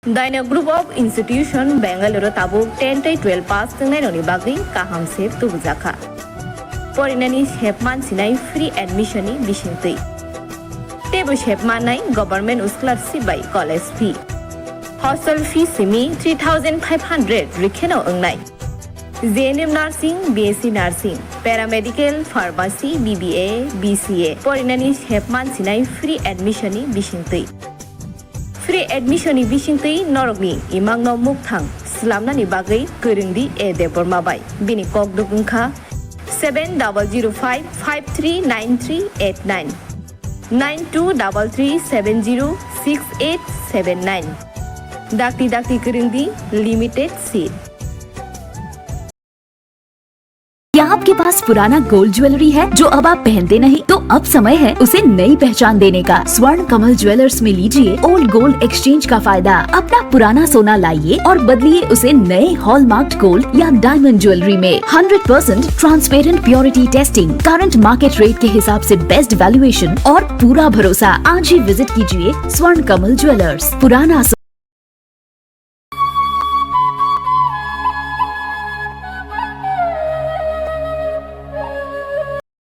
Daino Group of Institution Bangalore tabuk 10-12 pass tengnai noni bagui kaham sep tubujaka. Porinani shepman sinai free admission ni bisingtui. Tebu shepman nai government scholarship by college fee. Hostel fee simi 3,500 rikheno ongnai. JNM Nursing, BSc Nursing, Paramedical, Pharmacy, BBA, BCA. Porinani shepman sinai free admission ni bisingtui. Free admission ni bisingtui norogni imangno mukthang slamna ni bagai kerengdi Deborma bai bini kok dukungkha 7005539389 9233706879 dakti kerengdi limited seat. क्या आपके pass पुराना gold jewellery है जो अब आप पहनते नहीं? तो अब समय है उसे नई पहचान देने का। स्वर्ण कमल ज्वेलर्स में लीजिए ओल्ड गोल्ड एक्सचेंज का फायदा। अपना पुराना सोना लाइए और बदलिए उसे नए हॉलमार्क्ड गोल्ड या डायमंड ज्वेलरी में। 100% transparent purity testing, current market rate के हिसाब से बेस्ट वैल्यूएशन और पूरा भरोसा। आज ही विजिट कीजिए स्वर्ण कमल ज्वेलर्स। पुराना